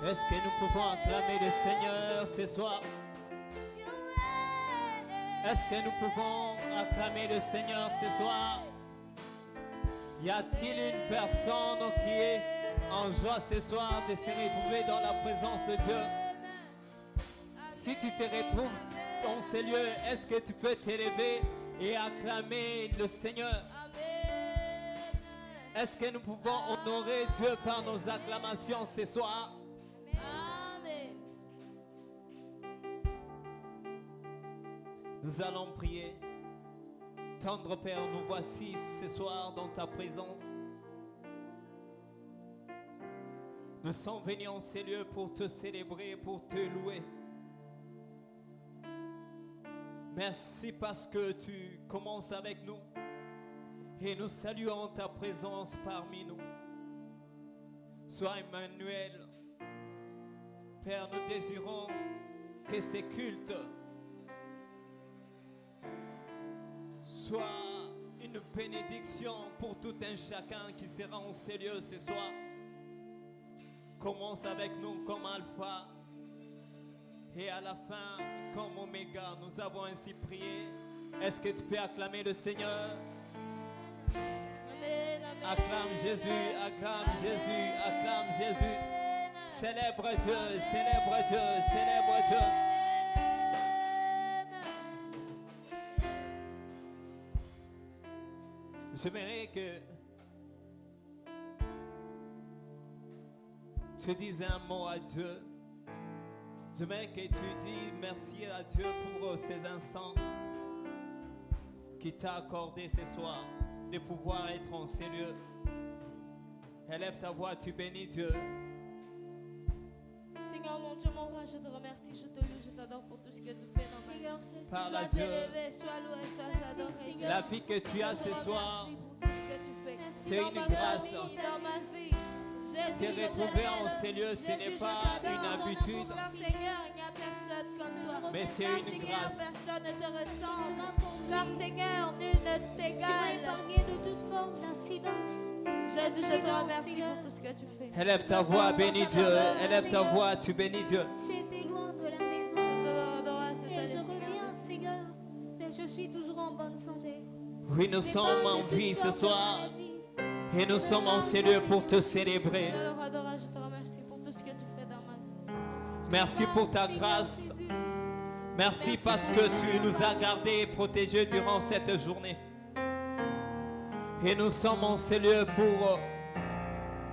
Est-ce que nous pouvons acclamer le Seigneur ce soir? Est-ce que nous pouvons acclamer le Seigneur ce soir? Y a-t-il une personne qui est en joie ce soir de se retrouver dans la présence de Dieu? Si tu te retrouves dans ces lieux, est-ce que tu peux t'élever et acclamer le Seigneur? Est-ce que nous pouvons honorer Dieu par nos acclamations ce soir? Nous allons prier. Tendre Père, nous voici ce soir dans ta présence. Nous sommes venus en ces lieux pour te célébrer, pour te louer. Merci parce que tu commences avec nous et nous saluons ta présence parmi nous. Sois Emmanuel. Père, nous désirons que ces cultes soient une bénédiction pour tout un chacun qui sera en ces lieux ce soir. Commence avec nous comme Alpha et à la fin comme Oméga. Nous avons ainsi prié. Est-ce que tu peux acclamer le Seigneur? Acclame Jésus, acclame Jésus, acclame Jésus. Célèbre Dieu, célèbre Dieu, célèbre Dieu. J'aimerais que tu dises un mot à Dieu. J'aimerais que tu dises merci à Dieu pour ces instants qu'il t'a accordé ce soir de pouvoir être en ces lieux. Élève ta voix, tu bénis Dieu. Seigneur, mon Dieu, mon roi, je te remercie, je te loue, je t'adore pour tout ce que tu fais dans ma vie. Parle à Sois Dieu. élevé, sois loué, sois adoré. La vie que tu as ce soir, Merci pour tout ce que tu fais. c'est Dans une ma grâce. vie, dans ma vie. Jésus, Se je retrouver t'élève. en ces lieux, ce Jésus, n'est je pas t'adore. une habitude, Car Seigneur, il n'y a personne comme toi. mais c'est Car une Seigneur, grâce. personne ne te ressemble. Car Seigneur, nul ne Tu m'as t'égale. épargné de toute forme d'incident. Jésus, je te remercie pour tout ce que tu fais. Élève ta voix, bénis Dieu. Élève ta voix, tu bénis Dieu. J'ai été loin de la maison. Et je reviens, Seigneur. Mais je suis toujours en bonne santé. Oui, nous sommes en vie ce soir et nous sommes en ces lieux pour te célébrer. Alors, adora, je te remercie pour tout ce que tu fais dans ma vie. Merci pour ta grâce. Merci parce que tu nous as gardés et protégés durant cette journée. Et nous sommes en ces lieux pour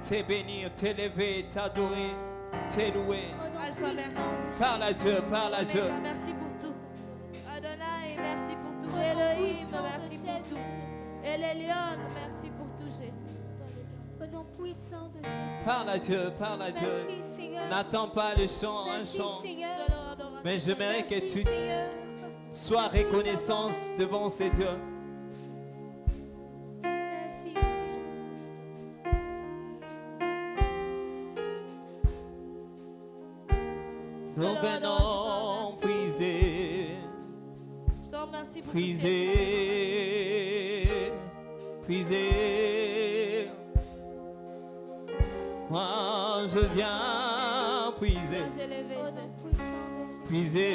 te bénir, t'élever, t'adorer, t'élouer. Alpha, merci. Parle à Dieu, parle à Dieu. Oméga, merci pour tout. Adonai, merci pour tout. Elohim, merci pour tout. Elion, merci pour tout, Jésus. Au nom puissant de Jésus. Parle à Dieu, parle à Dieu. Merci, Seigneur. N'attends pas le chant, un Merci, chant. Seigneur. Mais j'aimerais que Merci, tu Seigneur. sois reconnaissant devant ces dieux. Merci, Seigneur. Nous venons puiser, Je te remercie pour tout ce que tu fais. puiser, puiser. Moi je viens puiser, Sois élevé, Au nom Jésus. puissant de Jésus. puiser.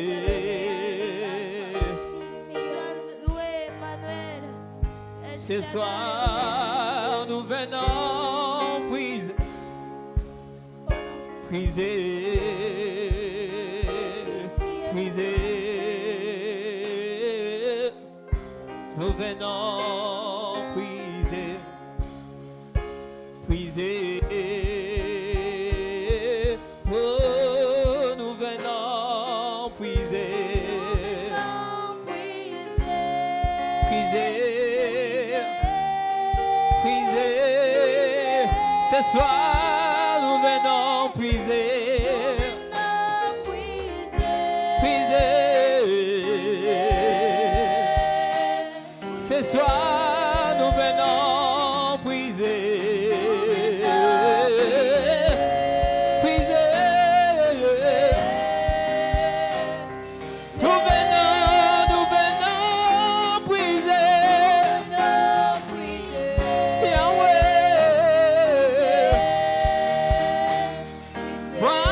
Merci, Seigneur. Sois loué, Emmanuel. El Ce Shaddai. soir nous venons puiser, puiser, puiser. Nous venons puiser, puiser. Oh, nous venons puiser, puiser, puiser. Ce soir, nous venons puiser, puiser. Ce soir, nous venons puiser, puiser. Nous venons puiser, Yahweh. Moi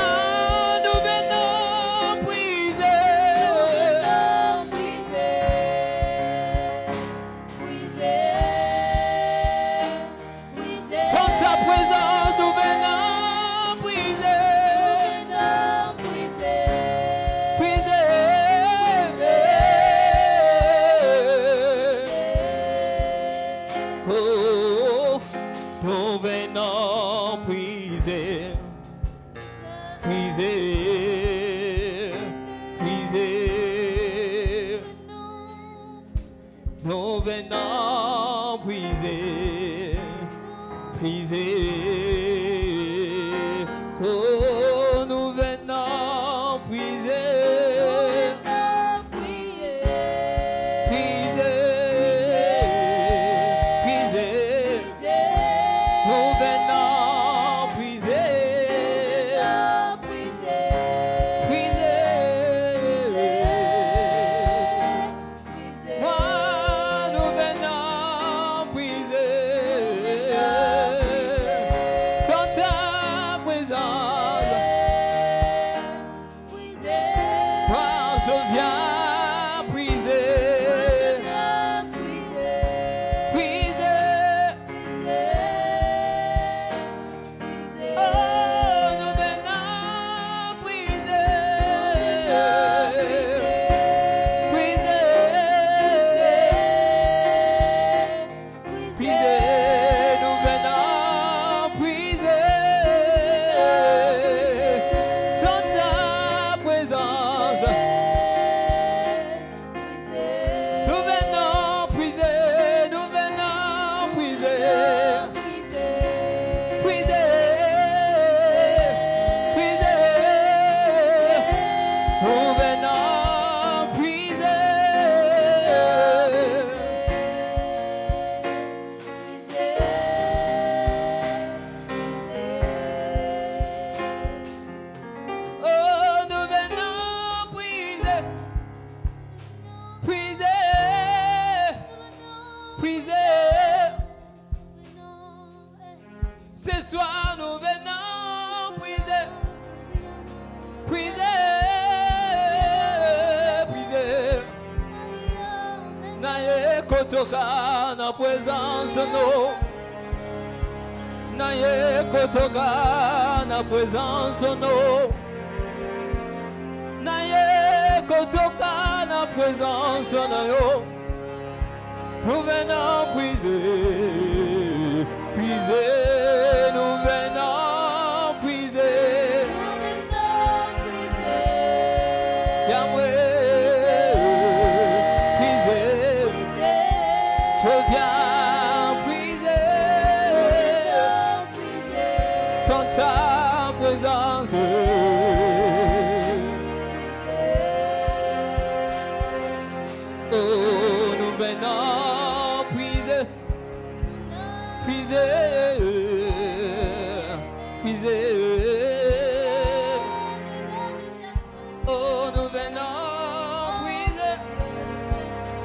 Nous venons puiser, puiser. Oh, nous venons puiser, puiser, puiser. Nous venons puiser, puiser. Moi, nous venons puiser. Dans ta présence, moi je viens puiser, puiser. Oh, nous venons puiser, puiser, puiser. Nous venons puiser. Dans ta présence, nous venons puiser, nous venons puiser, puiser, puiser. Nous venons puiser. Oh, nous venons puiser, puiser, puiser. Ce soir, nous venons puiser, puiser, puiser. Naye kotoka na présence nous. Naye kotoka na présence nous. Naye kotoka na présence nous. Nous venons puiser, puiser. Nous venons puiser. Yahweh, puiser. Je viens puiser dans ta présence. Oh, nous venons puiser, puiser, puiser. Oh, nous venons puiser,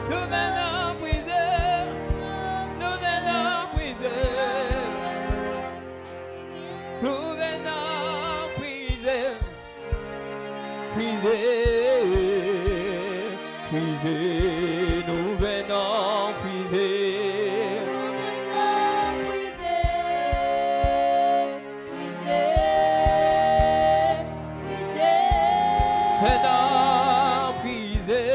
nous venons puiser, nous venons puiser, nous venons puiser, puiser, puiser, nous venons puiser. Venons puiser.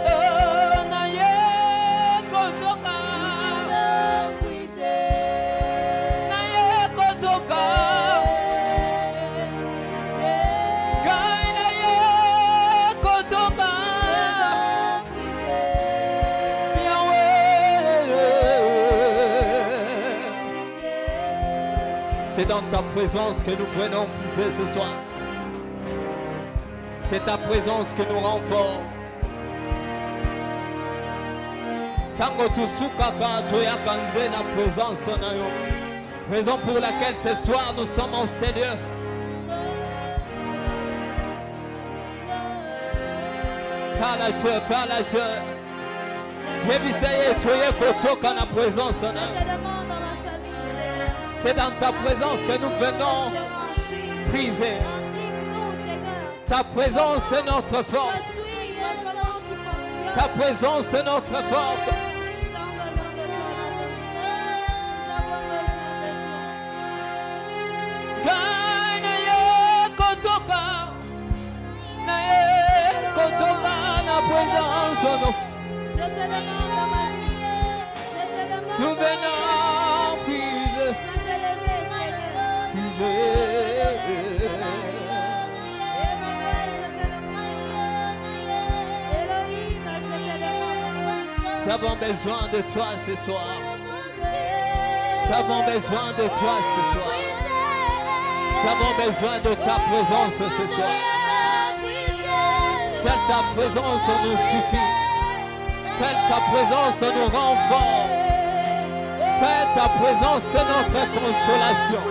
Oh, naye kotoka, naye kotoka. Gai naye kotoka. C'est dans ta présence que nous prenons puiser ce soir. C'est ta présence que nous remporte. Tango tusukaka toyakande na présence na yo. Raison pour laquelle ce soir nous sommes en Seigneur. Parle à Dieu, parle à Dieu. Yebiseye toye kotoka na présence na yo. C'est dans ta présence que nous venons puiser. Ta présence est notre force. Ta présence est notre force. Nous venons puiser, puiser. Nous avons besoin de toi ce soir. Nous avons besoin de toi ce soir. Nous avons besoin de ta présence ce soir. Seule ta présence nous suffit. Seule ta présence nous rend forts. Seule ta présence est notre consolation.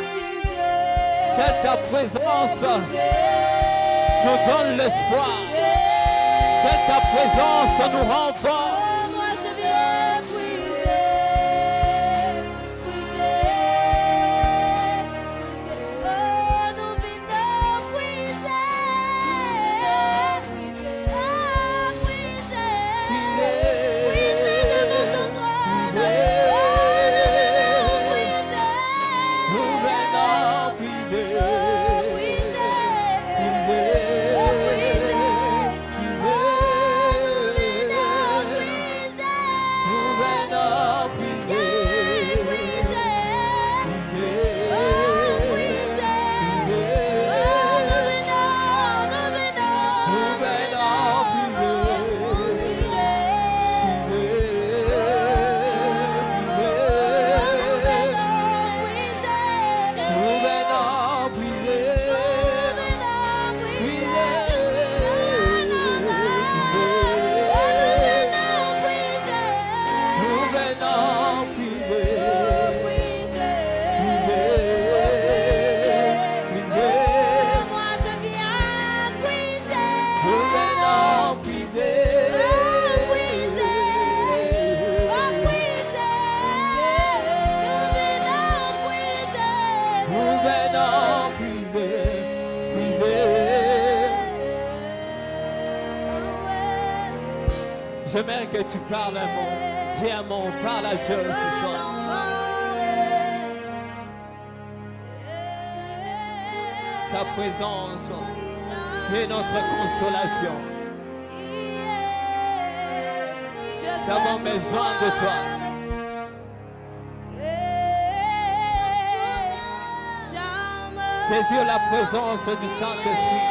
Seule ta présence nous donne l'espoir. Seule ta présence nous rend forts. J'aimerais que tu parles à mon diamant, parle à Dieu ce soir. Ta présence est notre consolation. Nous avons besoin de toi. Désire la présence du Saint-Esprit.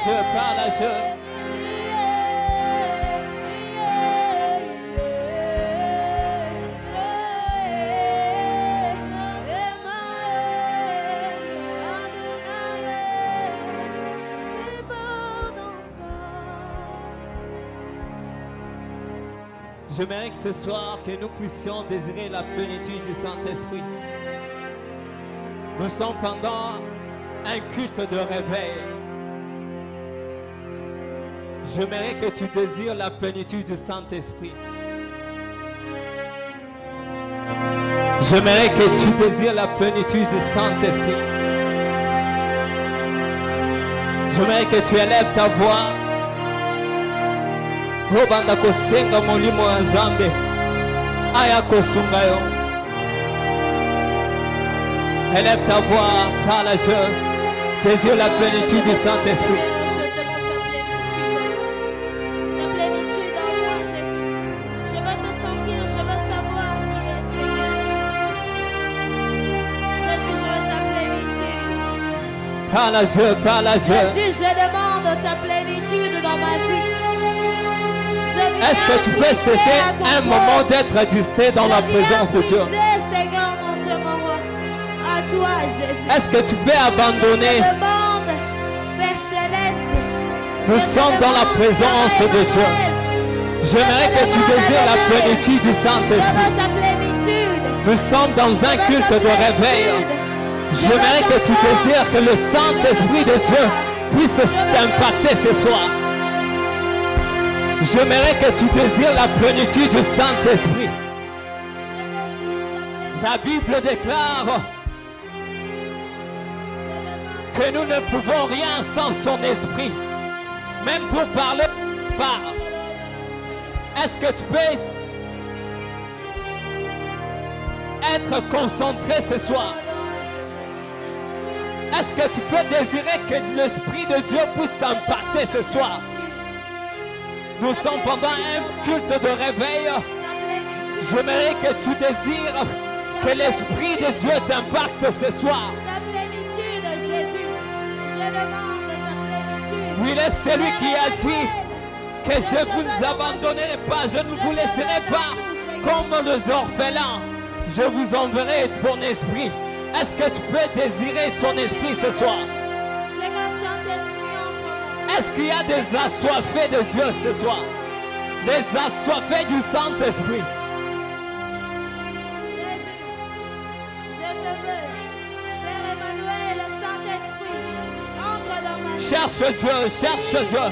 Dieu, parle à Dieu. J'aimerais que ce soir, que nous puissions désirer la plénitude du Saint-Esprit. Nous sommes pendant un culte de réveil. J'aimerais que tu désires la plénitude du Saint-Esprit. J'aimerais que tu désires la plénitude du Saint-Esprit. J'aimerais que tu élèves ta voix. Robanda kosenga molimo wa Nzambe. Aya kosungayo. Élève ta voix, parle à Dieu. Désire la plénitude du Saint-Esprit. Parle à Dieu, parle à Dieu. Jésus, je demande ta plénitude dans ma vie. Est-ce que tu peux cesser un moment d'être distrait dans la présence de Dieu? Seigneur, mon Dieu, mon roi. À toi, Jésus. Est-ce que tu peux abandonner? Je demande, Père Céleste. Nous sommes dans la présence de Dieu. J'aimerais que tu désires la plénitude du Saint-Esprit. Nous sommes dans un culte de réveil. J'aimerais que tu désires que le Saint-Esprit de Dieu puisse t'impacter ce soir. J'aimerais que tu désires la plénitude du Saint-Esprit. La Bible déclare que nous ne pouvons rien sans son esprit. Même pour parler, parle. Est-ce que tu peux être concentré ce soir? Est-ce que tu peux désirer que l'Esprit de Dieu puisse t'impacter ce soir? Nous sommes pendant un culte de réveil. J'aimerais que tu désires que l'Esprit de Dieu t'impacte ce soir. Ta plénitude, Jésus. Je demande ta plénitude. Il est celui qui a dit que je ne vous abandonnerai pas, je ne vous laisserai pas comme les orphelins. Je vous enverrai mon esprit. Est-ce que tu peux désirer ton esprit ce soir? Seigneur Saint-Esprit, entre. Est-ce qu'il y a des assoiffés de Dieu ce soir? Des assoiffés du Saint-Esprit. Jésus, je te veux. Père Emmanuel, le Saint-Esprit, entre dans ma vie. Cherche Dieu, cherche Dieu.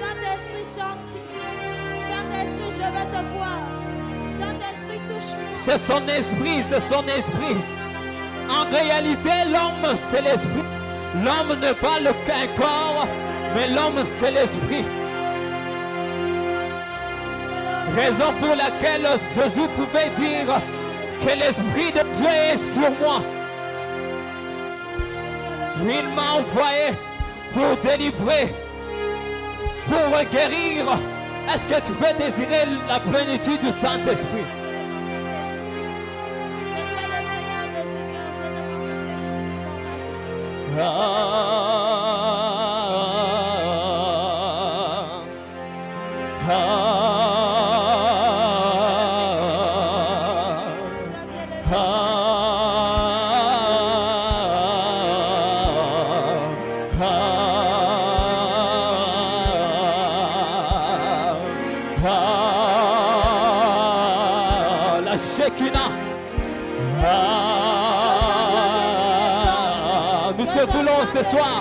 Saint-Esprit, sanctifie. Saint-Esprit, je veux te voir. Saint-Esprit, touche-moi. C'est son esprit, c'est son esprit. En réalité, l'homme, c'est l'esprit. L'homme n'est pas qu'un corps, mais l'homme, c'est l'esprit. Raison pour laquelle Jésus pouvait dire que l'Esprit de Dieu est sur moi. Il m'a envoyé pour délivrer, pour guérir. Est-ce que tu peux désirer la plénitude du Saint-Esprit? La Shekinah. Nous te voulons ce soir.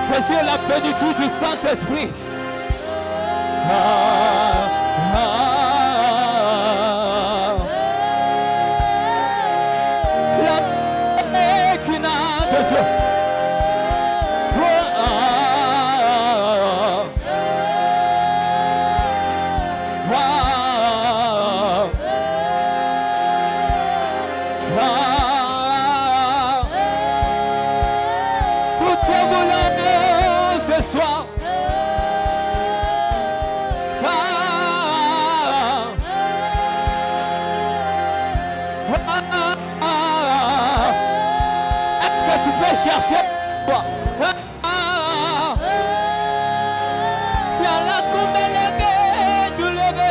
Désire la plénitude du Saint-Esprit. La Shekinah de Dieu. Chercher toi. Yalla kumelege julege.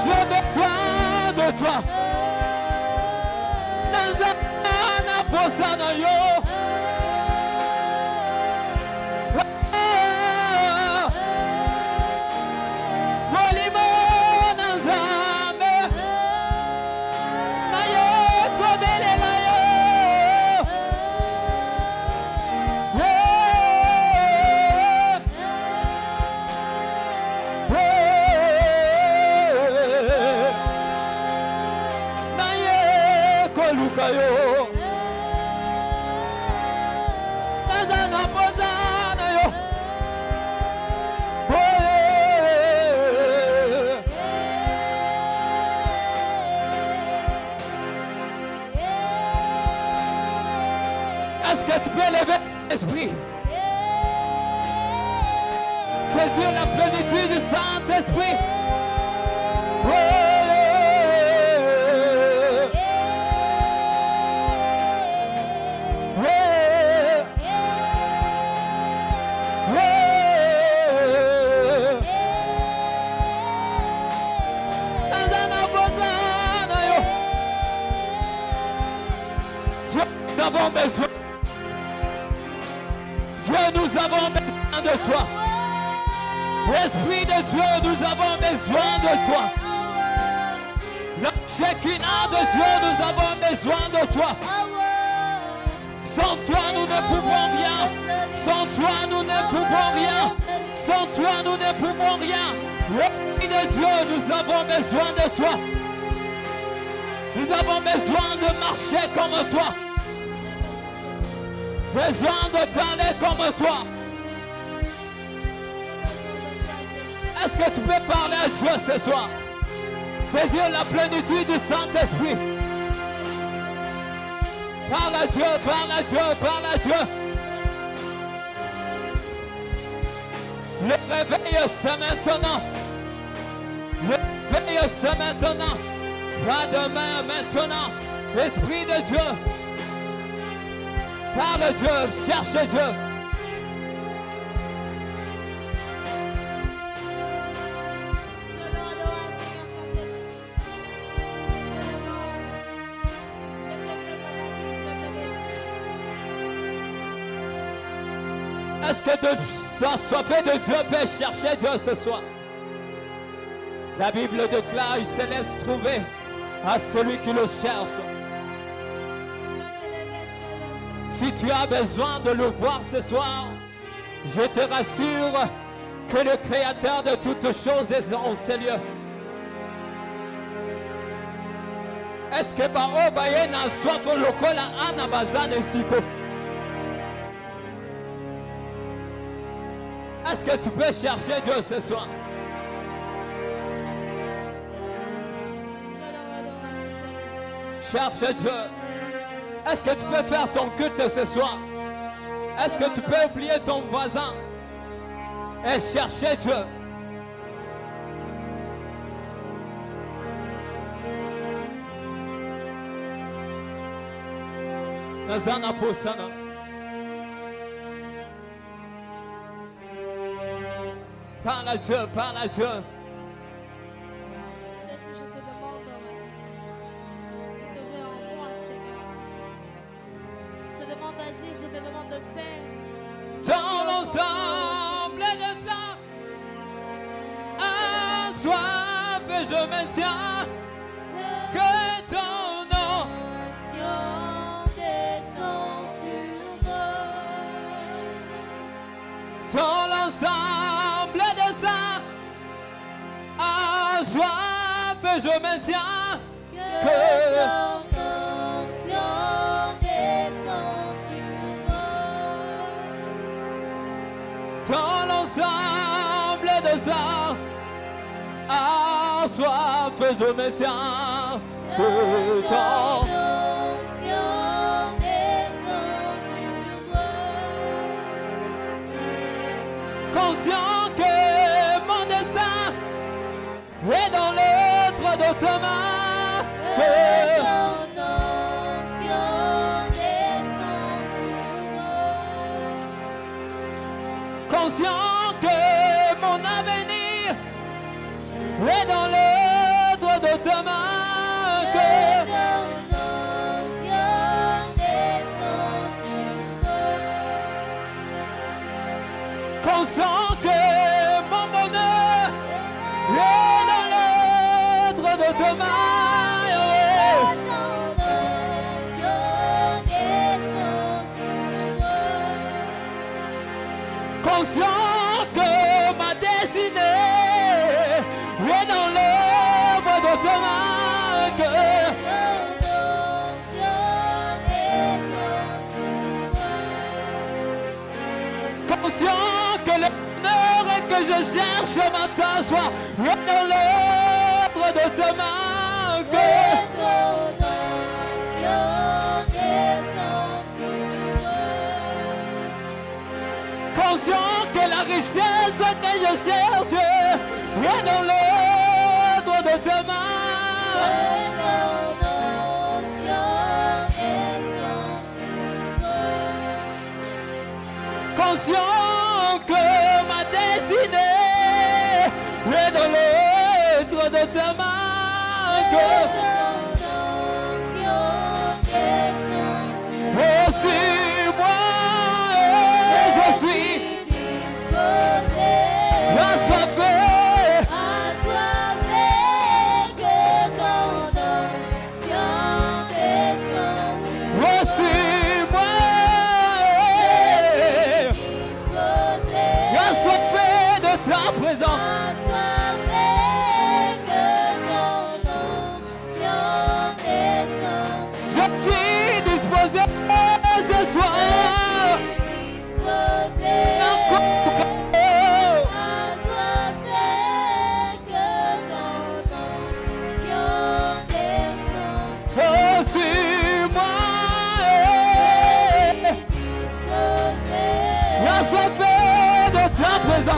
J'ai besoin de toi. Hosanna yo. Est-ce que tu peux lever l'esprit? Désire la plénitude du Saint-Esprit. Nous avons besoin. Dieu, nous avons besoin de toi. Esprit de Dieu, nous avons besoin de toi. La Shekinah de Dieu, nous avons besoin de toi. Sans toi, nous ne pouvons rien. Sans toi, nous ne pouvons rien. Sans toi, nous ne pouvons rien. L'Esprit de Dieu, nous avons besoin de toi. Nous avons besoin de marcher comme toi. Besoin de parler comme toi. Est-ce que tu peux parler à Dieu ce soir? Saisir la plénitude du Saint-Esprit. Parle à Dieu, parle à Dieu, parle à Dieu. Le réveil c'est maintenant. Le réveil c'est maintenant. Pas demain, maintenant. Esprit de Dieu. Parle à Dieu, cherche Dieu. Est-ce que de s'assoiffer de Dieu peut chercher Dieu ce soir? La Bible déclare, il se laisse trouver à celui qui le cherche. Si tu as besoin de le voir ce soir, je te rassure que le Créateur de toutes choses est en ces lieux. Est-ce que Bao Bayena soit lokola anabazane siko? Est-ce que tu peux chercher Dieu ce soir? Cherche Dieu. Est-ce que tu peux faire ton culte ce soir? Est-ce que tu peux oublier ton voisin et chercher Dieu? Nazana Posana. Parle à Dieu, parle à Dieu. Jésus, je te demande, je te veux en moi, Seigneur. Je te demande d'agir, je te demande de faire. Dans l'ensemble de ça, un soif et je me tiens que ton nom descend sur moi. dans l'ensemble de ça, un soif et je me tiens que ton onction descend sur moi. dans l'ensemble de ça, un soif et je me tiens que ton onction descend sur moi. conscient que mon destin est dans l'autre de ta main, que ton onction descend sur moi. conscient que mon avenir est dans l'autre de ta main, que ton onction descend sur moi. conscient que mon bonheur est dans l'autre de ta main. Conscient que ma destinée est dans l'œuvre de ta main, que conscient que le bonheur que je cherche matin soir est dans l'œuvre de ta main, que conscient que la richesse que je cherche est dans l'ordre de ta main. Conscient que ma destinée est dans l'ordre de ta main. Aussi moi, je suis assoiffé. Aussi moi, assoiffé de ta présence.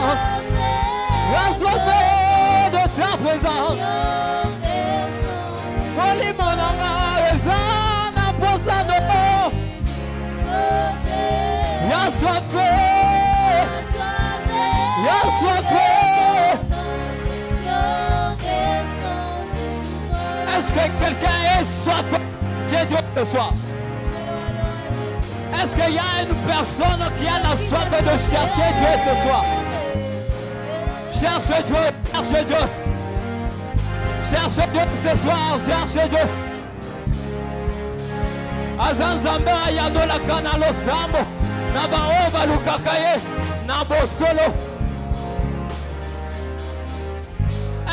présence. Assoiffé de ta présence. Oli mon amour, Ezana posado. Assoiffé. Assoiffé. Est-ce que quelqu'un est soif de Dieu ce soir? Est-ce qu'il y a une personne qui a la soif de chercher Dieu ce soir? Cherche Dieu, cherche Dieu. Cherche Dieu ce soir, cherche Dieu. Azanzamba yanola kanalo sambo. Nabaoba lukakaye, nabo solo.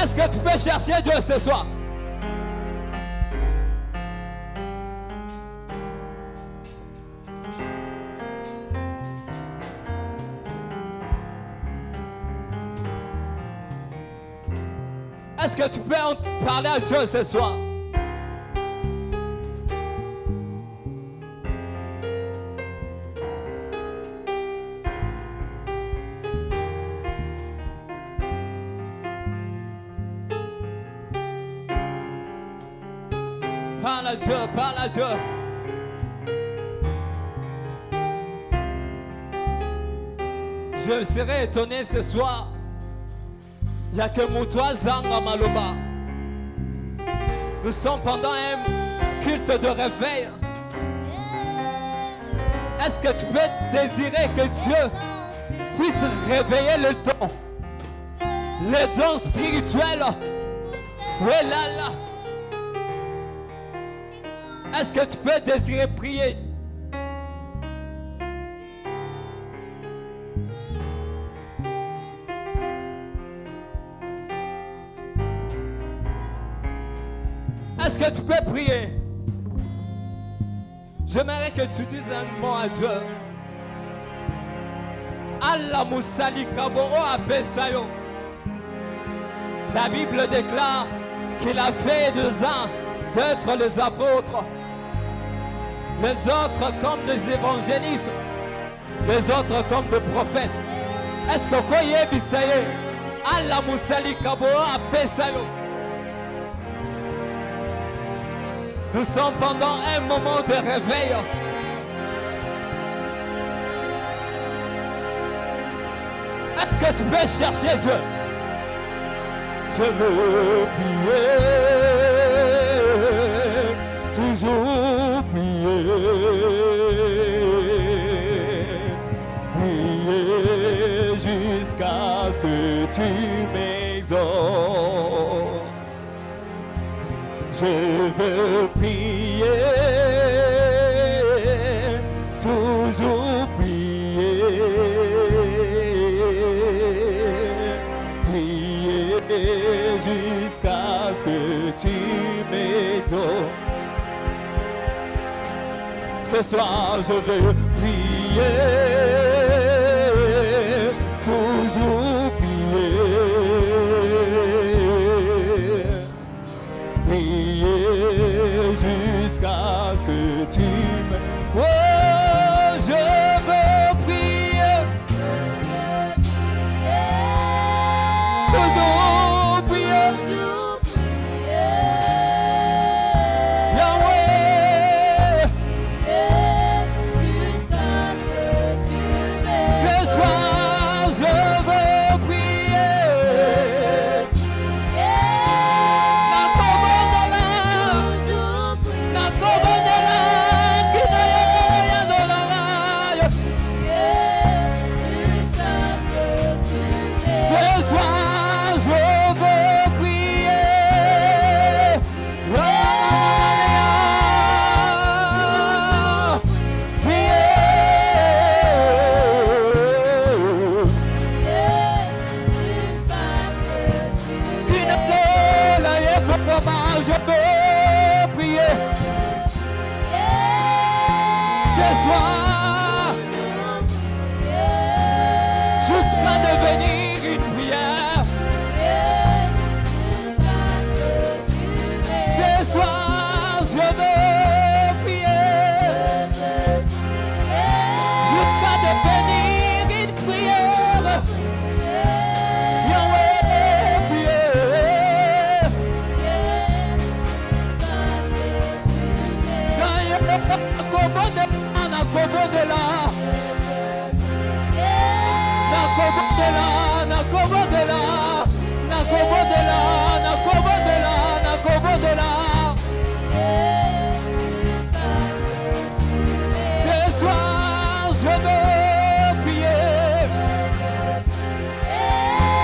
Est-ce que tu peux chercher Dieu ce soir? Est-ce que tu peux en parler à Dieu ce soir? Parle à Dieu, parle à Dieu. Je serais étonné ce soir. Il n'y a que Moutoua Zanga Maloba. Nous sommes pendant un culte de réveil. Est-ce que tu peux désirer que Dieu puisse réveiller le don spirituel? Oui, là, là. Est-ce que tu peux désirer prier? Est-ce que tu peux prier? J'aimerais que tu dises un mot à Dieu. Allah Moussali Kabo Apesayo. La Bible déclare qu'il a fait des uns d'être les apôtres, les autres comme des évangélistes, les autres comme des prophètes. Est-ce que Koye Bisaye Allah Moussali Kabo Apesayo? Nous sommes pendant un moment de réveil. Est-ce que tu peux chercher Dieu? Je veux prier, toujours prier, prier jusqu'à ce que tu m'exauces. Je veux prier, toujours prier, prier jusqu'à ce que tu m'exauces. Ce soir je veux prier, toujours prier. Jusqu'à ce que tu me... Oh, je veux prier. Toujours prier. Yahweh. Ce soir, je veux prier. Je peux prier ce soir jusqu'à devenir une prière. Ce soir je veux prier jusqu'à devenir une prière. nakobondela nakobondela nakobondela nakobondela nakobondela nakobondela ce soir je veux prier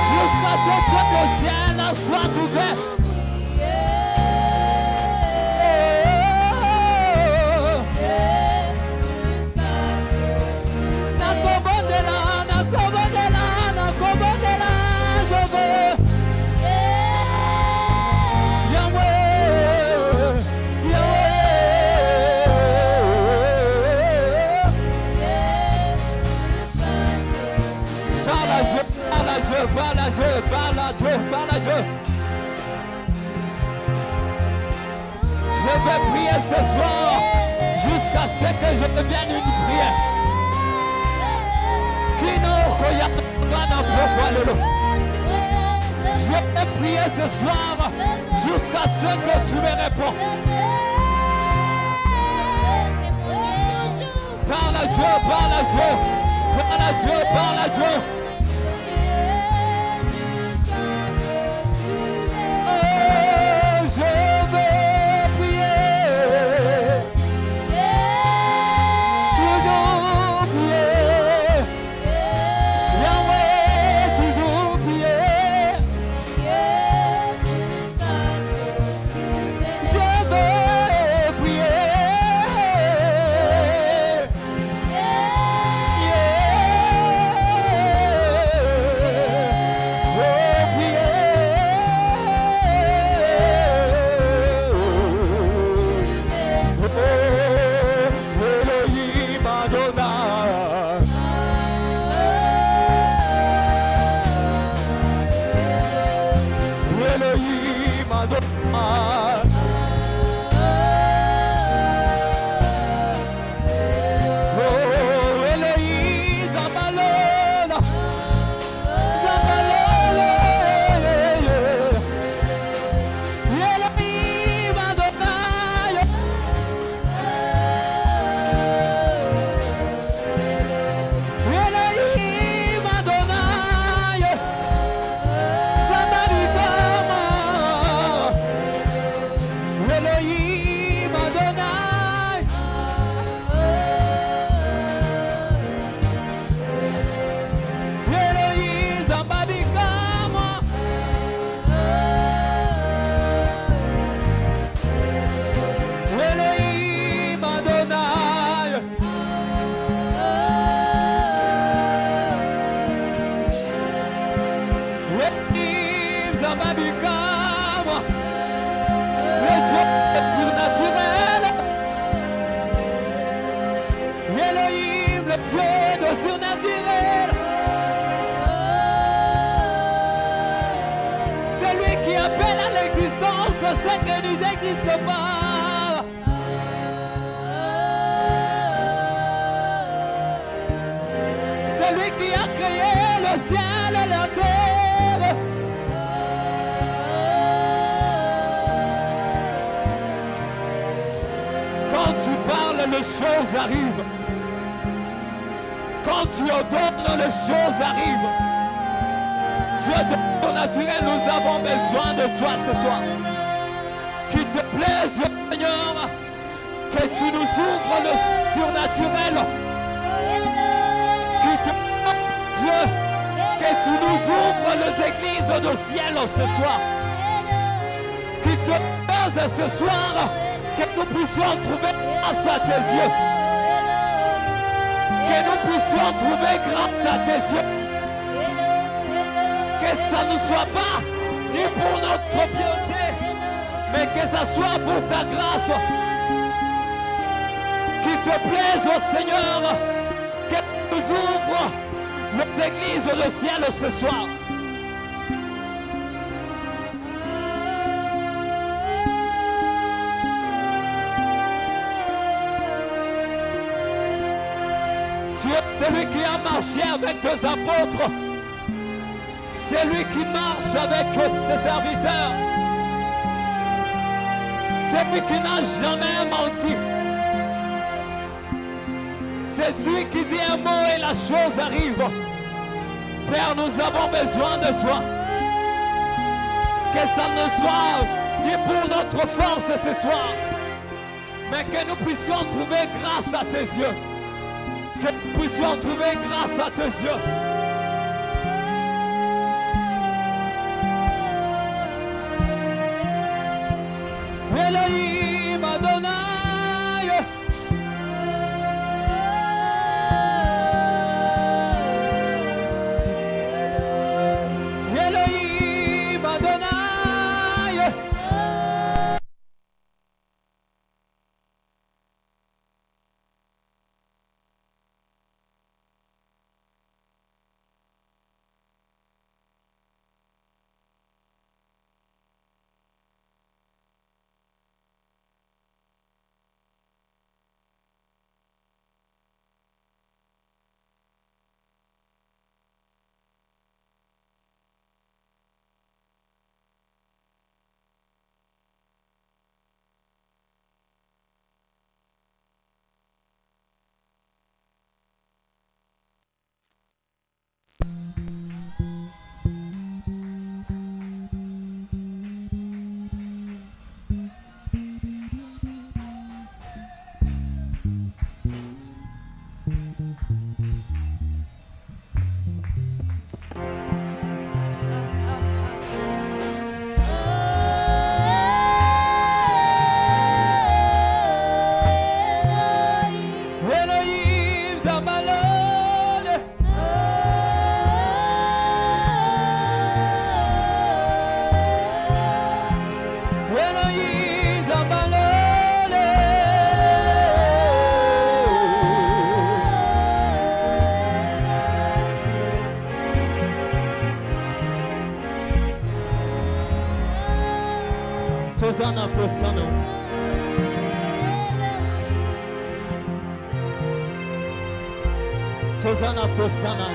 jusqu'à ce que le ciel soit ouvert. Parle à Dieu, parle à Dieu, parle à Dieu. Je vais prier ce soir jusqu'à ce que je devienne une prière. Je vais prier ce soir jusqu'à ce que tu me réponds. Parle à Dieu, parle à Dieu, parle à Dieu, parle à Dieu. Celui qui a créé le ciel et la terre. Quand tu parles, les choses arrivent. Quand tu ordonnes, les choses arrivent. Dieu de ton naturel, nous avons besoin de toi ce soir. Qu'il te plaise, Seigneur, que tu nous ouvres le surnaturel. Qu'il te plaise, Dieu, que tu nous ouvres les églises du ciel ce soir. Qu'il te plaise ce soir, que nous puissions trouver grâce à tes yeux. Que nous puissions trouver grâce à tes yeux. Que ça ne soit pas ni pour notre beauté, mais que ça soit pour ta grâce. Qu'il te plaise, oh Seigneur, que nous ouvre notre église le ciel ce soir. Tu es celui qui a marché avec deux apôtres. C'est lui qui marche avec ses serviteurs. C'est lui qui n'a jamais menti. C'est tu qui dis un mot et la chose arrive. Père, nous avons besoin de toi. Que ça ne soit ni pour notre force ce soir, mais que nous puissions trouver grâce à tes yeux. Que nous puissions trouver grâce à tes yeux. Elohim Adonai. Elohim Adonai. Elohim Zamalole. Elohim Zamalole. Tozana Posano. Tozana Posana.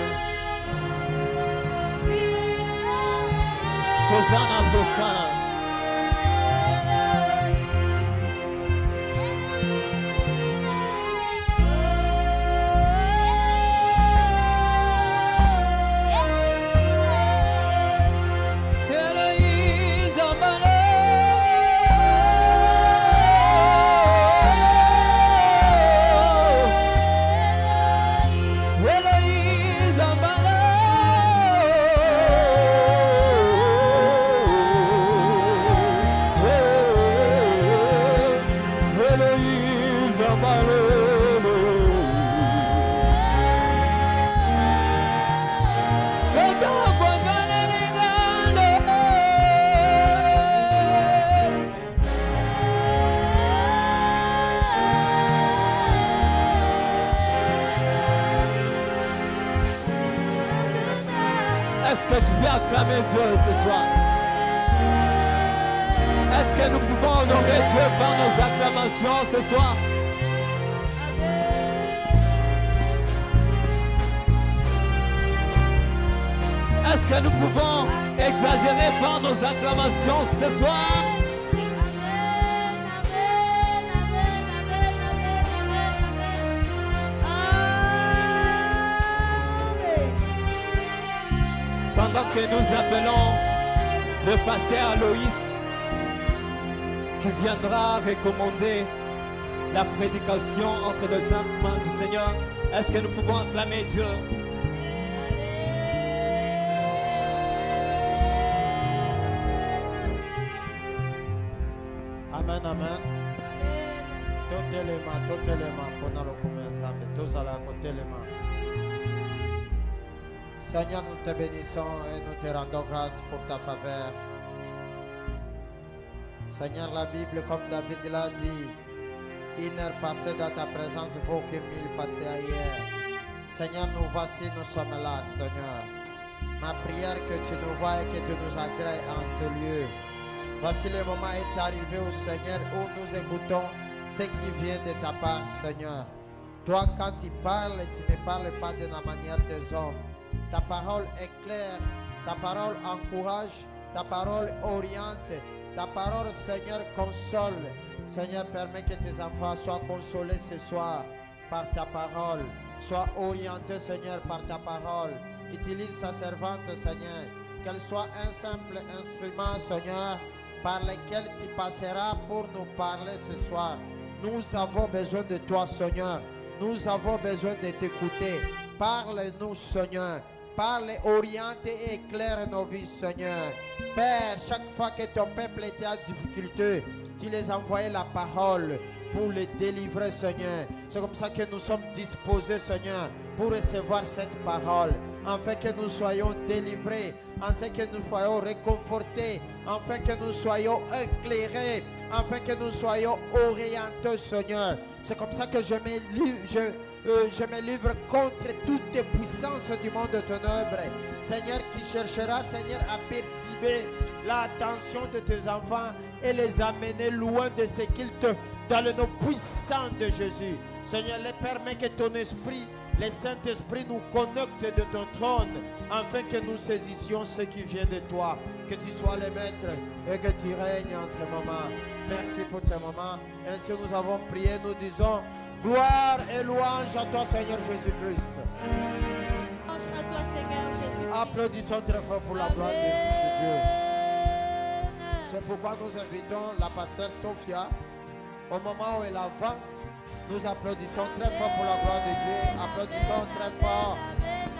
Tozana Posana. Elohim Zamalole. Elohim Zamalole. Elohim Zamalole. Sega Bangale Ligando. Est-ce que tu peux acclamer Dieu ce soir? Est-ce que nous pouvons honorer Dieu par nos acclamations ce soir? Est-ce que nous pouvons exagérer par nos acclamations ce soir? Pendant que nous appelons le pasteur Aloïs qui viendra recommander la prédication entre les mains du Seigneur, est-ce que nous pouvons acclamer Dieu? Amen, amen. Totalement, pendant le commencement, tous à la côté les mains. Seigneur, nous te bénissons et nous te rendons grâce pour ta faveur. Seigneur, la Bible, comme David l'a dit, une heure passée dans ta présence vaut que 1000 passés ailleurs. Seigneur, nous voici, nous sommes là, Seigneur. Ma prière que tu nous vois et que tu nous agrées en ce lieu. Voici le moment est arrivé au Seigneur où nous écoutons ce qui vient de ta part, Seigneur. Toi, quand tu parles, tu ne parles pas de la manière des hommes. Ta parole est claire, ta parole encourage, ta parole oriente, ta parole, Seigneur, console. Seigneur, permets que tes enfants soient consolés ce soir par ta parole. Sois orienté, Seigneur, par ta parole. Utilise sa servante, Seigneur. Qu'elle soit un simple instrument, Seigneur, par lequel tu passeras pour nous parler ce soir. Nous avons besoin de toi, Seigneur. Nous avons besoin de t'écouter. Parle-nous, Seigneur. Parle, oriente et éclaire nos vies, Seigneur. Père, chaque fois que ton peuple était en difficulté, tu les envoyais la parole pour les délivrer, Seigneur. C'est comme ça que nous sommes disposés, Seigneur, pour recevoir cette parole, afin que nous soyons délivrés, afin que nous soyons réconfortés, afin que nous soyons éclairés, afin que nous soyons orientés, Seigneur. C'est comme ça que je me livre contre toutes les puissances du monde de ténèbres. Seigneur, qui cherchera, Seigneur, à perturber l'attention de tes enfants et les amener loin de ce qu'ils te... Dans le nom puissant de Jésus. Seigneur, les permets que ton esprit, le Saint-Esprit nous connecte de ton trône, afin que nous saisissions ce qui vient de toi. Que tu sois le maître et que tu règnes en ce moment. Merci pour ce moment. Ainsi nous avons prié, nous disons gloire et louange à toi, Seigneur Jésus-Christ. Louange à toi, Seigneur Jésus. Applaudissons très fort pour la gloire de Dieu. C'est pourquoi nous invitons la pasteur Sophia. Au moment où elle avance, nous applaudissons très fort pour la gloire de Dieu. Applaudissons très fort.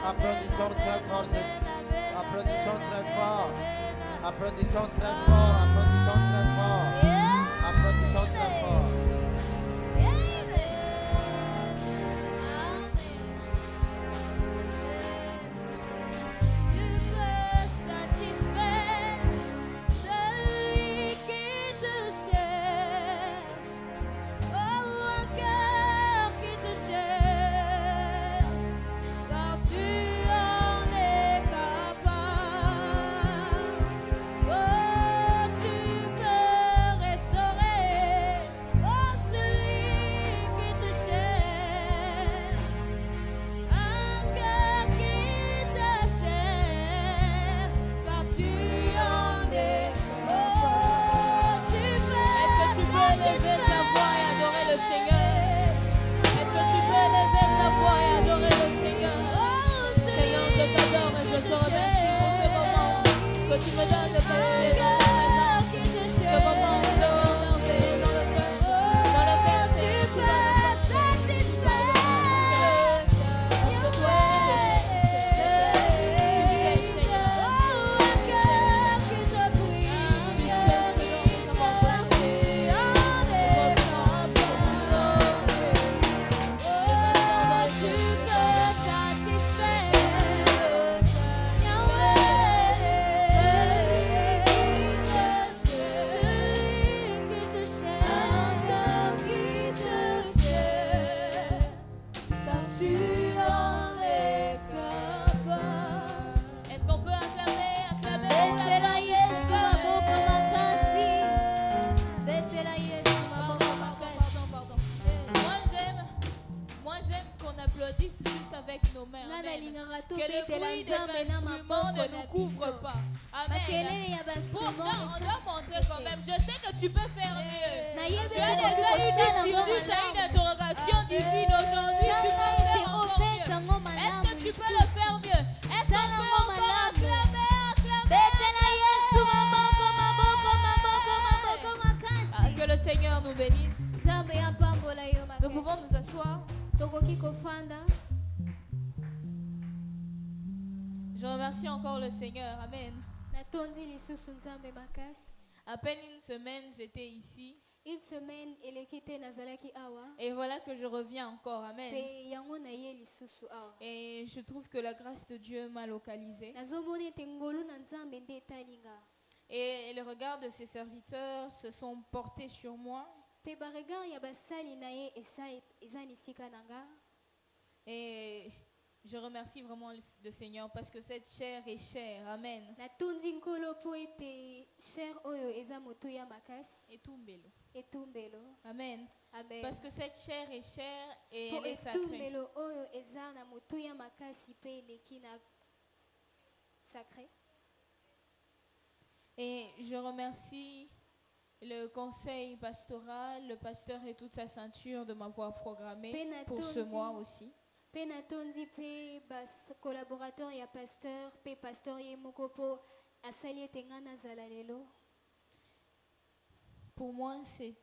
Applaudissons très fort. Applaudissons très fort. Applaudissons très fort. Applaudissons très fort. Applaudissons très fort. Tu me donnes de passer dans ce moment merveilleux dans le cœur, Seigneur, tu me satisfaire. Parce que toi, tu sais, Seigneur, tu sais ce dont nous avons besoin. Est-ce qu'on peut acclamer, Moi j'aime qu'on applaudisse juste avec nos mains. Amen. Que le bruit des instruments ne nous couvre pas. Amen. Pourtant, on doit montrer quand même. Je sais que tu peux faire mieux. Tu as déjà eu une interrogation divine aujourd'hui. Tu peux faire encore mieux. Est-ce que tu peux le faire mieux? Est-ce qu'on peut encore acclamer? Que le Seigneur nous bénisse. Nous pouvons nous asseoir. Je remercie encore le Seigneur. Amen. À peine une semaine, j'étais ici. Une semaine, elle est quittée Nazalaki Awa. Et voilà que je reviens encore. Amen. Et je trouve que la grâce de Dieu m'a localisé. Et les regards de ses serviteurs se sont portés sur moi. Et je remercie vraiment le Seigneur parce que cette chair est chère. Amen. Et tumbelo. Amen. Parce que cette chair est chère et elle est sacrée. Et je remercie le conseil pastoral, le pasteur et toute sa ceinture de m'avoir programmé pour ce mois aussi. Penatondi pe bas collaborateur ya pasteur pe pasteur ye mokopo asali tengana zalalelo. Pour moi, c'est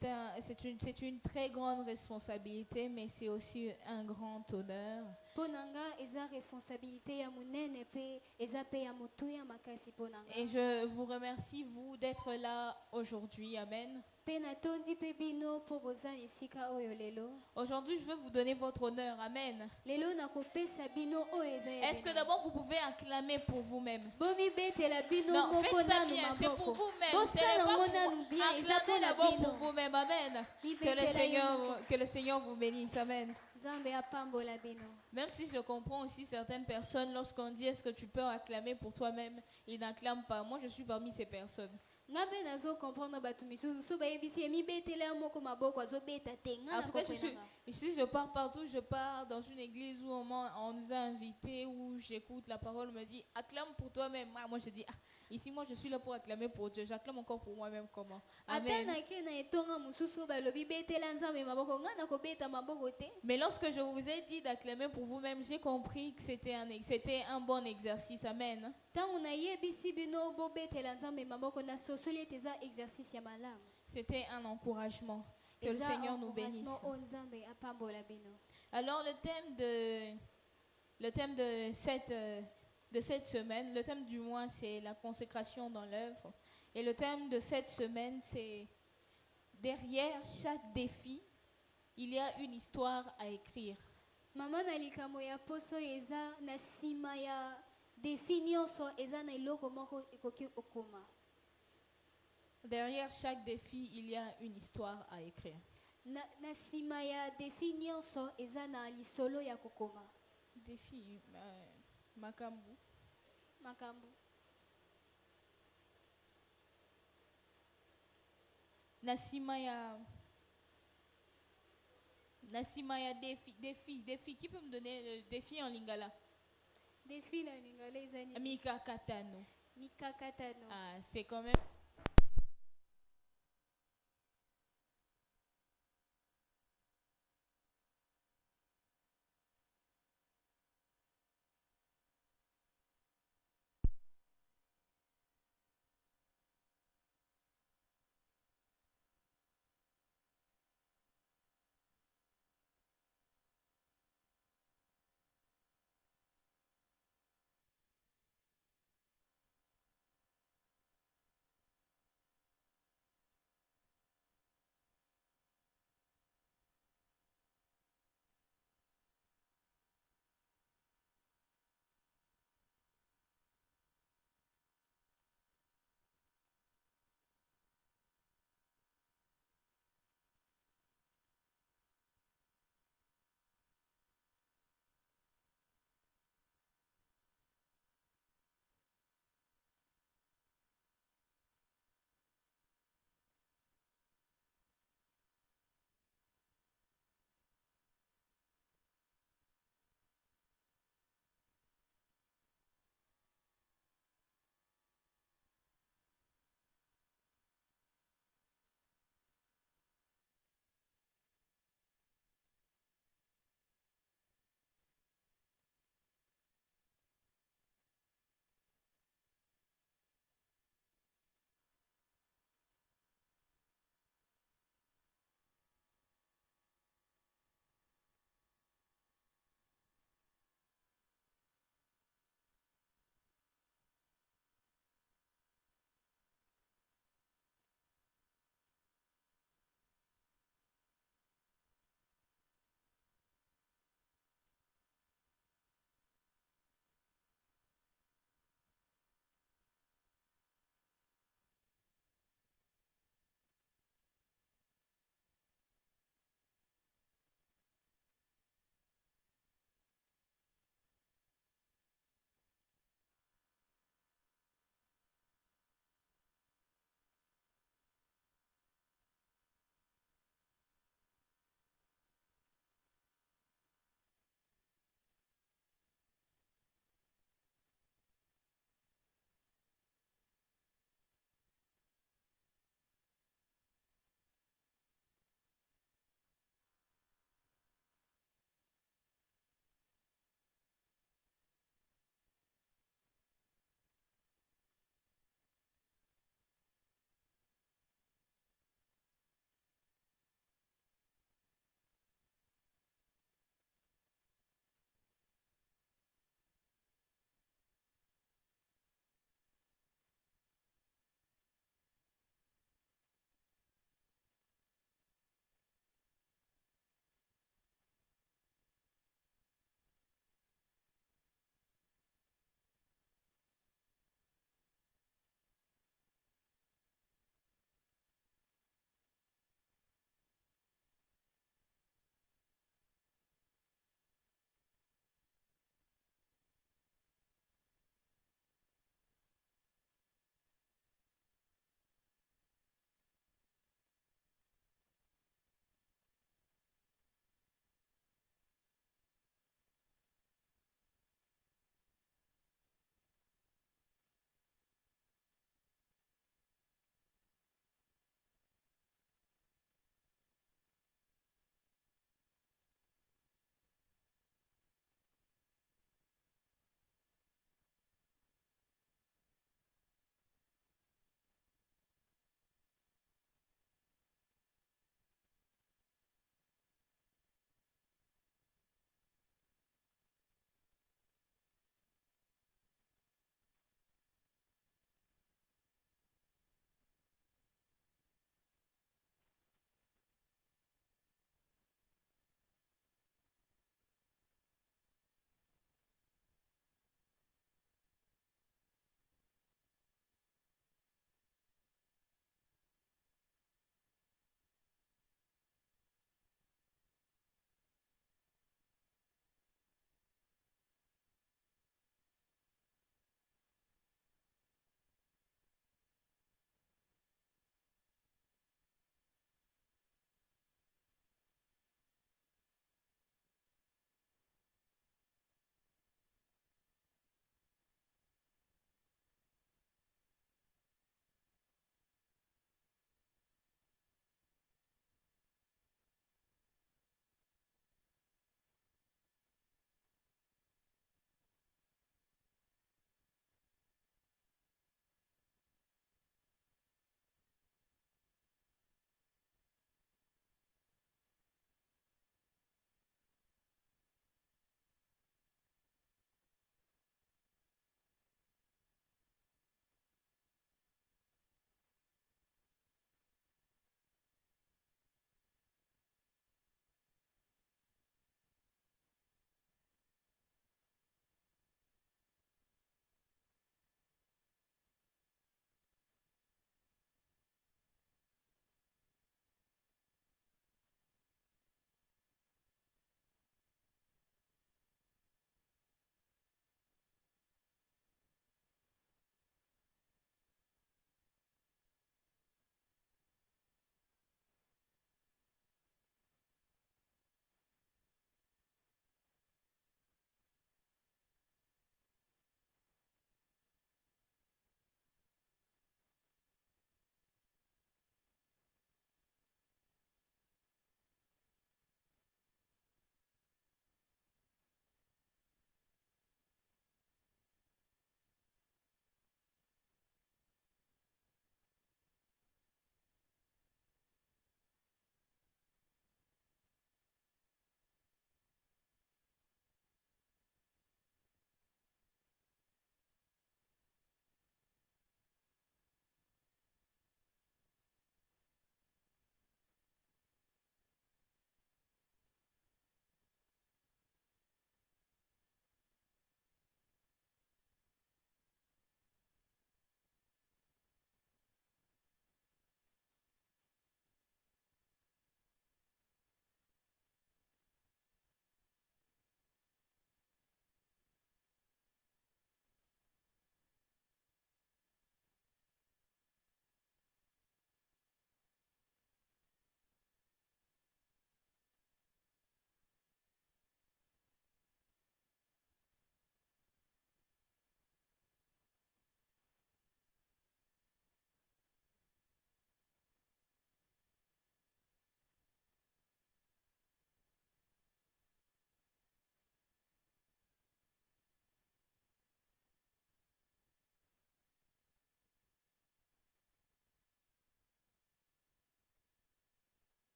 une très grande responsabilité, mais c'est aussi un grand honneur. Ponanga eza responsabilité ya munene pe eza pe ya mutuya makasi ponanga. Et je vous remercie, vous, d'être là aujourd'hui. Amen. Aujourd'hui, je veux vous donner votre honneur. Amen. Est-ce que d'abord vous pouvez acclamer pour vous-même? Non, faites ça bien, c'est pour vous-même. Ce n'est pas pour moi. Acclamez d'abord pour vous-même. Amen. Que le Seigneur vous bénisse. Amen. Même si je comprends aussi certaines personnes, lorsqu'on dit est-ce que tu peux acclamer pour toi-même, ils n'acclament pas. Moi, je suis parmi ces personnes. En tout cas, si je pars partout, je pars dans une église où on nous a invités, où j'écoute la parole, on me dit acclame pour toi-même. Moi je dis ici moi je suis là pour acclamer pour Dieu, j'acclame encore pour moi-même. Comment? Amen. Mais lorsque je vous ai dit d'acclamer pour vous-même, j'ai compris que c'était un bon exercice. Amen. C'était un encouragement. Que le Seigneur nous bénisse. Alors le thème de cette semaine, le thème du mois, c'est la consécration dans l'œuvre. Et le thème de cette semaine, c'est derrière chaque défi, il y a une histoire à écrire. Maman nalikamo ya poso eza na sima ya défi nyonso eza na iloko moko ekoki okoma. Derrière chaque défi, il y a une histoire à écrire. Na sima ya défi nyonso eza na lisolo ya kokoma. Défi makambu. Na sima ya défi. Qui peut me donner le défi en lingala? Défi en lingala ezani. Mikakatano. Mikakatano. Ah, c'est quand même